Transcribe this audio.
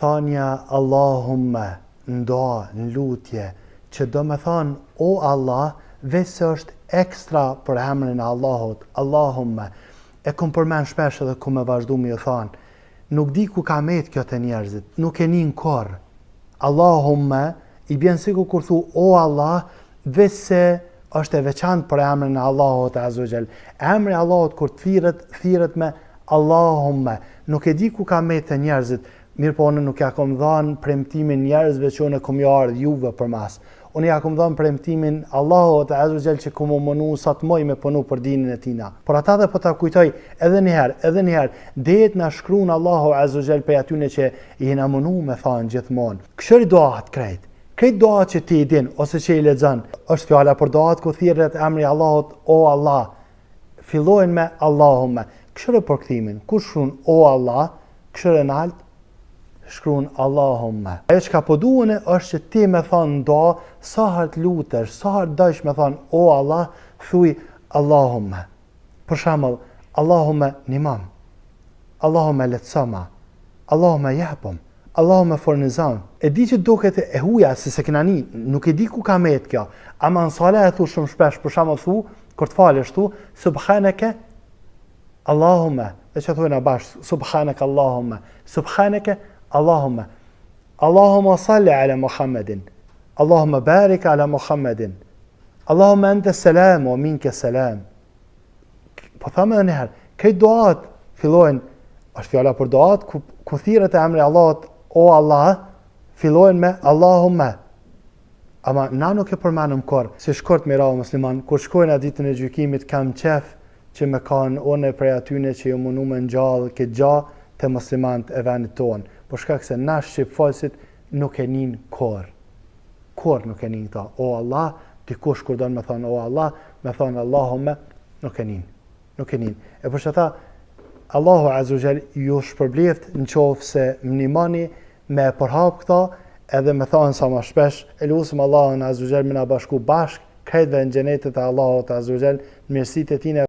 thania Allahumma në dua, në lutje, që do me thonë o Allah, veç është ekstra për emrin e Allahut, Allahumma. E kom përmen shpesh edhe ku me vazhdu me ju thonë, nuk di ku ka met kjo të njerëzit, nuk e njën korë. Allahumma, i bjen sikur kur thu o Allah, veç se është e veçantë për emrin e Allahut Azza wa Jall. Emri i Allahut kur thirret me Allahumma, nuk e di ku ka met të njerëzit, mirë po unë nuk ja kom dhanë premtimin njerëzve që unë kom ja ardh juve për mas. Unë ja kom dhanë premtimin Allahut Azza wa Jall që kom mënu sa të moj me punu për dinin e tina. Por ata dhe po ta kujtoj edhe njëherë, dehet na shkruan Allahu Azza wa Jall për atyne që i na mënu me thanë gjithmonë. Këshëri doat krejt. Këtë doat që ti i din, ose që i lexon, është fjala për doat ku thirret emri Allahut o Allah. Fillojnë me Allahumma. Këshire për këthimin, kur shkruan o Allah, këshire në alt, shkruan Allahumma. Ajo që ka po duhen është që ti me thonë do, sa herë lutesh, sa herë dësh me thonë o Allah, thuj Allahumma. Për shembull, Allahumma nimam, Allahumma letsama, Allahumma jahpum, Allahumma fornizam. E di që duket e huja, se se kena ni, nuk e di ku ka met kjo, ama në sala e thu shumë shpesh, për shembull thu, kur të falesh thu, subhaneke Allahumma, dhe që thujna bashkë, subhaneke Allahumma, subhaneke Allahumma, Allahumma salli ala Muhammedin, Allahumma barik ala Muhammedin, Allahumma ente salam o minke salam. Po thamë dhe njëherë, këtë doat fillojnë, është fjala për doat, ku thirret e emri Allahut, o Allah, fillojnë me Allahumma. Ama na nuk e përmenëm korë, si shkort me rao musliman, kur shkojnë a ditën e gjykimit, kam qef që me kanë one prej atyne që ju munu me në gjallë këtë gjallë të muslimant e venit tonë. Por shkak se na shqip falsit nuk e njën korë. Korë nuk e njën këta. O Allah, dikush kur donë me thonë o Allah, me thonë Allahumma, nuk e njën. Nuk e njën. E për që ta, Allahu Azza wa Jall ju shpërbleft në qofë se më nimani me përhap këta, edhe me thonë sa ma shpesh, e lusëm Allahun Azza wa Jall me na bashku bashk, krejtve në gjenetet e Allahut Azza wa Jall, në mirësitë e tine